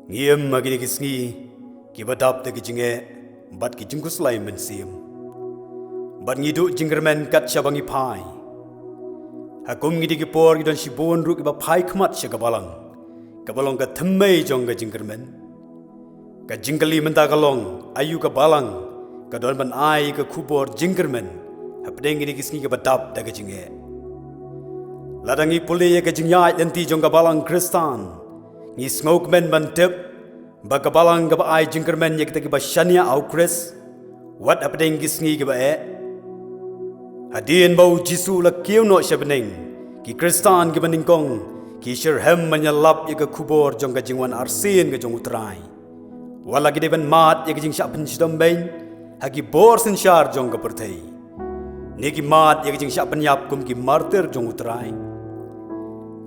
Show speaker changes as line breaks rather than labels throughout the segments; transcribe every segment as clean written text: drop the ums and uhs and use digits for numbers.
Ngiem magini kisngi kibadap te kijinge bat kijingkus lai mensim bat ngidu jingermen kat shabangi pai hakum ngidi kipor gidon shibon ru kiba pai khmat shagabalang kabalong ka thammei jong ga jingermen ka jingkali menta kalong ayu ka balang ka don ban ai ka khubor jingermen hapdeng ngidi kisngi kibadap te kijinge ladangi pule ye ka jingya lenti jong ga balang kristan ni smoke men mantep bagabalang gaba ai jingermen ye kita giba shania au kris wat apdeng gisngi giba hadien bau jisu la kiu no shabneng ki kristan giba ningkong ki shirhem manyalap ye ka khubor jong ga jingwan arsin ga jong utrai wala gi deban mat ye ga jing shapin shidom bain hagi bor sin shar jong ga perthei ne gi mat ye ga jing shapin yap kum ki martir jong utrai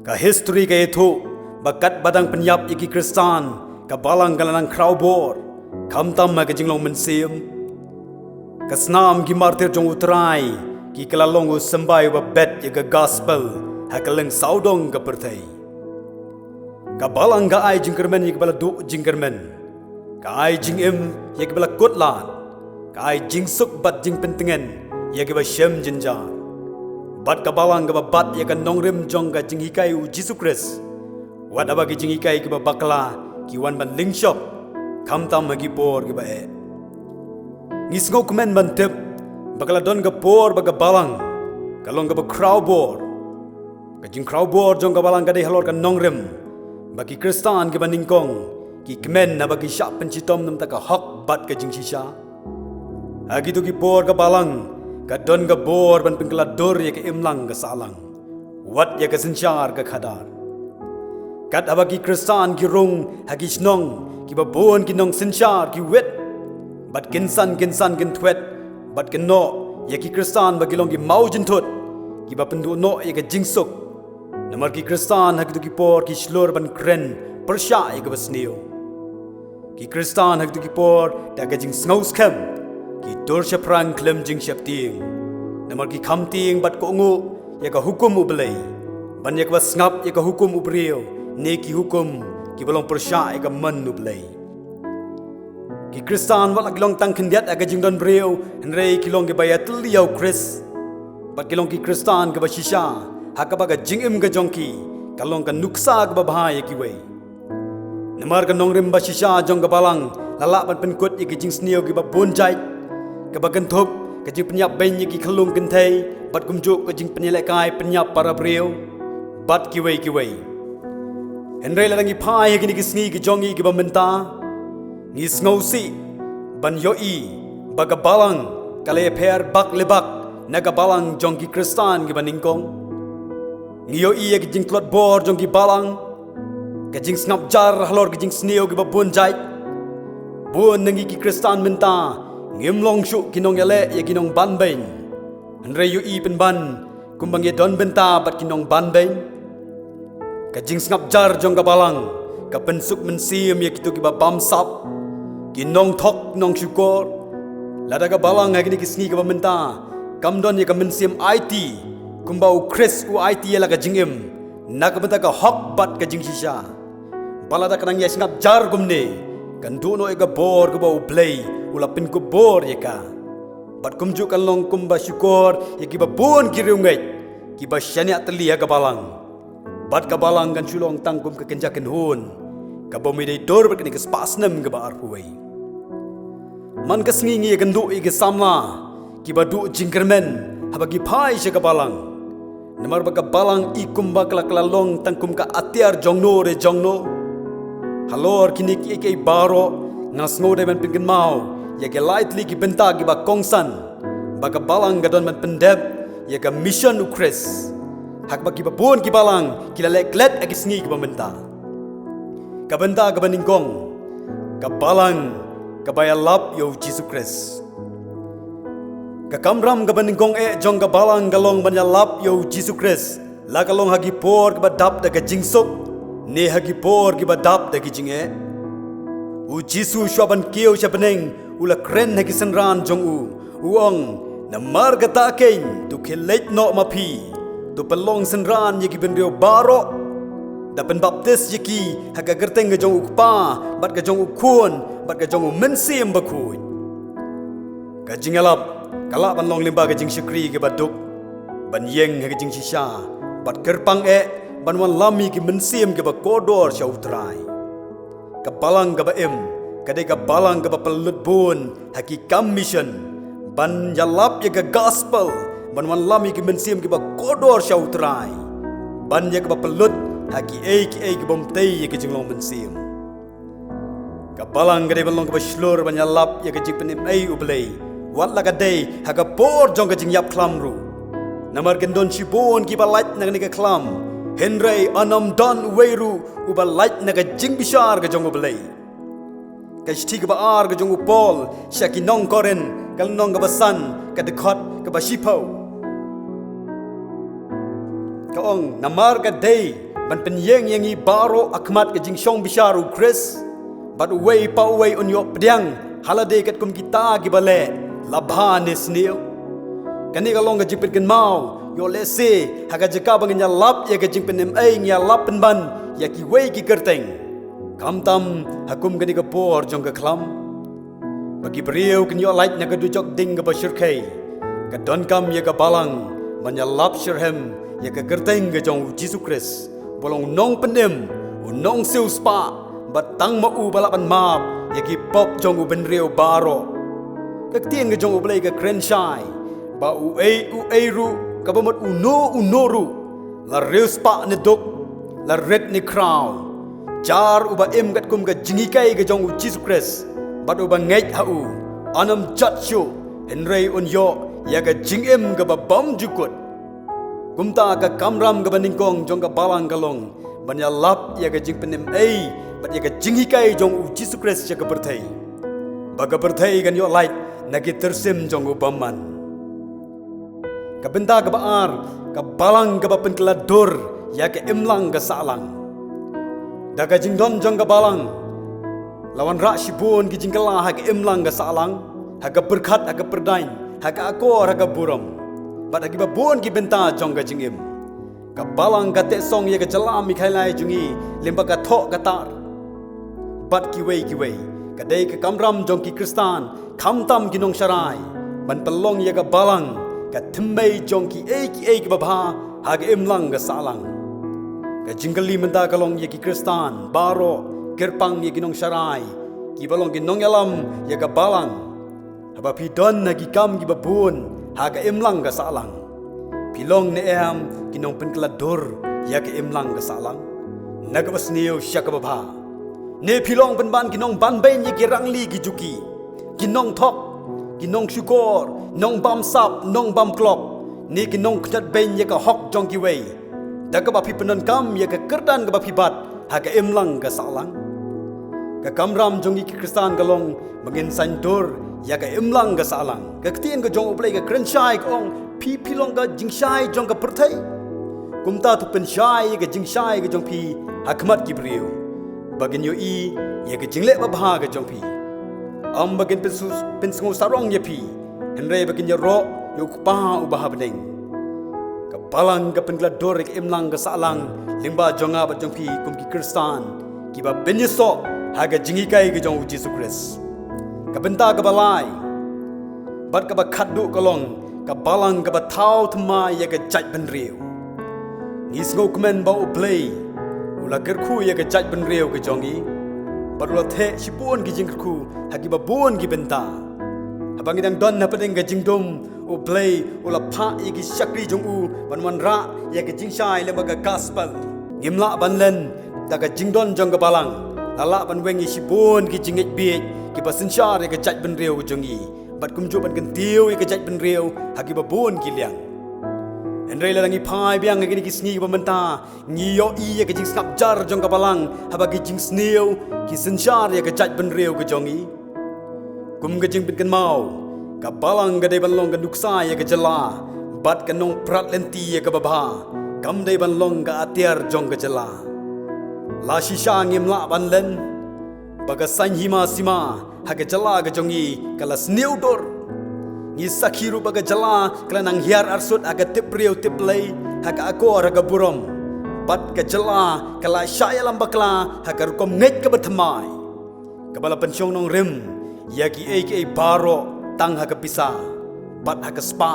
ka history ga etho bakat badang penyap iki kristan kabalang galanang crowbor kamtam ma gajing long mensim kasnam gi martir jong utrai ki kalalong sambai wa bet ye ga gospel hakaleng saudong ga perthai kabalang ga ai jingkermen ye bala du jingkermen ka ai jing im ye bala kotlan ka ai jing suk bat jing pentengen ye ga shem jinjar bat kabalang ga bat ye ga nongrim jong ga jing hikai u Jesus Christ wat abagi jing ikai ki bakla ki wan ban link shop kam tam magi por ki ba ngisgo kumen ban tep bakla don ga por baga balang kalong ga crowbor ka jing crowbor jong ga balang ga dei halor ka nongrem bagi kristan ki ban ningkong ki kemen na bagi shop pen chitom nam ta ka hak bat ka jing shisha agi tu ki por ga balang ka don ga bor ban pingkla dor ye ka imlang ga salang wat ye ka sinchar ka khadar kat abagi kristan ki rung hagi snong ki babon ki nong sinchar ki wet bat kinsan kin twet bat kin no ye ki kristan bagi long ki maujin thot ki ba pendu no ye ka jingsuk namar ki kristan hagi tu ki por ki shlor ban kren persha ye ka basneo ki kristan hagi tu ki por ta ga jing snous kem ki tor shaprang klem jing shapting namar ki khamting bat ko ngu ye ka hukum ublei ban ye ka snap ye ka hukum ubrio neki hukum ki balong persya ega manu blai ki kristan wala kilong tang khendiat aga jingdon breu henrei kilong ge bayat liau kris bat kilong ki kristan ge bashisha hakaba ga jingim ga jongki kalong ka nuksa ga bahai ki wei namar ka nongrim bashisha jong ga balang lala ban penkut ye ge jing sneo ge ba bonjai ka bagan thop ka jing penyap bain ye ki khalung kenthai bat kumjuk ka jing penyelek kai penyap para breu bat ki wei Henry lalangi pai gini kisngi ki jongi ki bamenta ngis ngausi ban yoi bagabalang kale per bak lebak nagabalang jongi kristan ki baningkong ngiyoi ki jing klot bor jongi balang ka jing snap jar halor ki jing sneo ki babun jai bun nengi ki kristan menta ngimlong shu kinong yale ye kinong ban bain Henry yoi pen ban kumbang ye don benta bat kinong ban bain ka jing snap jar jong ka balang ka pensuk mensim ye kitu ki ba bam sap ki nong thok nong syukur lada ka balang ha kini kisni ka bamenta kam don ye ka mensim IT kumbau kris u IT ye la ka jingim na ka benta ka hok bat ka jing shisha balada ka nang ye snap jar gumne kan du no e ka bor ka bau play ula pin ko bor ye ka bat kumju kan long kumba syukur ye ki ba bon ki riungai ki ba shania teli ka balang bat kabalang kan chulong tangkum ke kenjakan hun kabomi dei dor berkini ke spasnem ke bar puai man ka sngingi kan du ige samla ki badu jingkermen habagi pai she kabalang namar ba kabalang ikum ba kala-kalalong tangkum ka atiar jongno re jongno halor kini ki ke baro ngasngo de men pingin mau ya ke lightly ki benta ki ba kongsan ba kabalang gadon men pendep ya ka mission ukres hak bagi babon ki balang kila leklet agi sngi ki bamenta kabenta ka baningkong ka balang ka bayalap yo Jesus Christ ka kamram ka baningkong jong ka balang galong banyalap yo Jesus Christ la kalong hagi por ka badap da ka jingsok ne hagi por ki badap da ki jinge u Jesus shaban kio shabaneng ula kren hagi sanran jong u uong na marga ta kain tu khelait no mapi tu pelong senran ye ki bendio baro dapen baptis yaki haga gerteng ga jong ukpa bat ga jong ukun bat ga jong mensim bakui ga jingalap kala ban long limba ga jing syukri ga baduk ban yeng ga jing shisha bat kerpang ban wan lami ki mensim ga ba kodor shautrai ka balang ga ba kadai ka balang ga ba pelut bun haki commission ban jalap ya ga gospel ban wan lami ki mensim ga ba kodor shautrai ban ya ga ba pelut haki ki bom tei ya ga jinglong mensim ka balang ga dai ban long ga ba shlur ban jalap ya ga jing penim ublei wat la ga dai ha ga por jong ga jing yap klamru namar gendon shibon ki ba lait na ga klam Henry anam dan weiru uba light naga jing bishar ga jongo belai kashti ga ar ga jongo pol shaki nong koren kal nong ga basan ka dekhot ga bashipau ka ong namar ga dei ban pen yengi baro akmat ga jing shong bisharu chris but way pa way on yo pdiang halade kat kum kita gi bale labhanes neo kani ga long ga jipit kan mau yo lese haga jeka bangin ya lap ya ga jing penem ya lap pen ban ya ki wei ki kerteng kam tam hakum gani ga por jong ga klam bagi beriau kan yo light na ga du jok ding ga bashir kai ga don kam ya ga balang man ya lap shirhem ya ga kerteng ga jong Jesus Christ bolong nong penem nong siu spa batang ma u balapan map ya ki pop jong u ben riau baro ka tien ga jong u blai ga krenshai ba u ru kabamot unoru la reus pa ne dok la red ni crown jar uba gat kum ga jingikai ga jong Jesus Christ bat uba ngai hau anam chachu henrei on yo ya ga jingem ga ba bam jukut kumta ga kamram ga baningkong jong ga balang galong ban ya lap ya ga jing penem bat ya ga jingikai jong Jesus Christ ya ga berthai ba ga berthai gan yo light nagi tersim jong ubaman ka benda ka baar ka balang ka bapen kelador ya ka imlang ka salang daga jingdon jong ka balang lawan ra shibun ki jingkala ha ka imlang ka salang ha ka berkat ha ka perdain ha ka akor ha ka buram bat ha ki babun ki benta jong ka jingim ka balang ka te song ya ka jalam mi khailai jungi limba ka tho ka tar bat ki wei ka dei ka kamram jong ki kristan khamtam ki nong sharai ban pelong ya ka balang ka thmei jong ki ki babha ha ga imlang ga salang ka jingali menda kalong ye ki kristan baro gerpang ye ki nong sharai ki balong ki nong yalam ye ga balang haba pi don na ki kam ki babun ha ga imlang ga salang pilong ne ki nong pen klador ya ga imlang ga salang naga basniu shaka babha ne pilong pen ban ki nong ban ben ye ki rangli ki juki ki nong thok ki nong shukor nong bam sap nong bam klop ni ki nong khat ben ye ka hok jong ki wei da ka ba phi penon kam ye ka kerdan ka ba phi bat ha ka imlang ka salang ka kamram jong ki kristan galong magin santor ya ka imlang ka salang ka ktien ka jong uplei ka krenshai ong phi long ka jingshai jong ka perthai kumta tu penshai ka jingshai ka jong phi hakmat ki briu bagin yo ye ka jingle ba bha ka jong phi am bagin pensu sarong ye phi henrei bagin ya ro yo pa ubah bening ka balang ka penglador ke imlang ka salang limba jonga ba jong phi kum ki kristan ki ba benyeso ha ga jingi kai ke jong Jesus Christ ka benta ka balai bat ka ba khaddu kolong ka balang ka ba thau thma ye ka jaj ben riu ngis ngo kmen ba uplay ula kerkhu ye ka jaj ben riu ke jongi barula the sipun ki jing kerkhu ha ki ba bon ki benta abang idang don na padeng ga jingdom o play ula pha ye ki shakri jong u ban ra ye ka jingshai le ba ga gospel ngimla banlen daga jingdon jong ga balang lala ban wengi sipun ki jingit bi ki pasin shar ye ka jaj ben riu jongi bat kum jo ban kan tiu ye ka jaj ben riu ha ki ba bon ki liang enrei la langi phai biang ngi ki sni ba menta ngi yo ye ka jing snap jar jong ga balang ha ba ki jing sneu ki sin shar ye ka jaj ben riu ga jongi kum ga jing pit kan mau ka balang ga dei ban long ga nuksa ye ka jala bat ka nong prat lenti ye ka babha kam dei ban long ga atiar jong ga jala la shisha ngim la ban len baga san hima sima ha ga jala ga jongi kala sneu dor ni sakhiru baga jala kala nang hiar arsut aga tip riu tip lei ha ka akor aga burom bat ka jala kala syaya lam bakla hakar kom nget ka batmai kabala pensyong nong rim yaki aka baro tang ha pisa bat ha spa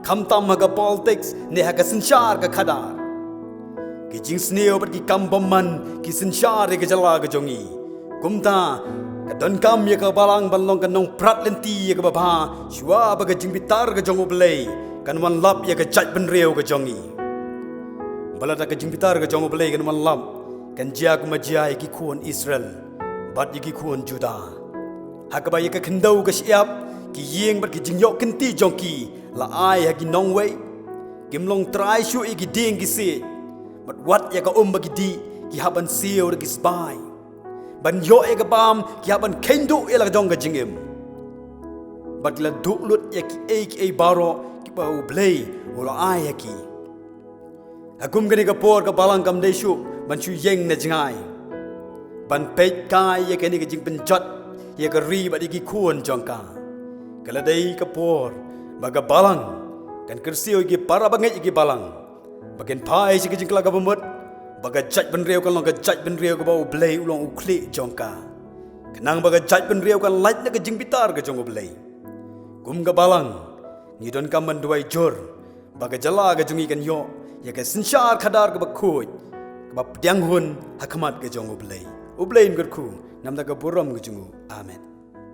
khamtam ha politics ne ha sinchar ka khadar ki jing sneo bat ki kambaman ki sinchar ke jala ga jongi kumta ka don kam ya ka balang balong ka nong prat lenti ya ka baba shwa ba ka jing bitar ka jongo blai kan wan lap ya ka chaj ben reo ka jongi balata ka jing bitar ka jongo blai kan wan lap kan jia ku majia ki khon Israel bat ki khon Juda hakaba ya ka khendau ka siap ki yeng bat ki jing yok kenti jongki la ai ha ki nong wei kim long trai shu ki ding ki se but what ya ka ba ki di ki haban seo ki sbai ban yo e ka bam ki haban kendo e la dong ka jingem bat la du lut ya ki baro ki ba u blai ola ai ya ki akum gani ka por ka balang kam dei shu ban chu yeng na jingai ban pet kai ya ka ni ka jing pen jot ya ka ri ba di ki khon jongka kala dei ka por baga balang kan kersio ki para bangai ki balang bagen pai si ki jing kala ka bamut baga jaj ben reu kan long ka jaj ben reu ka bau blai ulong u kli jongka kenang baga jaj ben reu kan lait na ka jing bitar ka jong blai gum ka balang ni don kam man duai jor baga jala ka jungi kan yo ya ka sinchar khadar ka bakhoi ka bap diang hun hakmat ka jong blai u blai ngur khu nam da ka buram ka jungu amen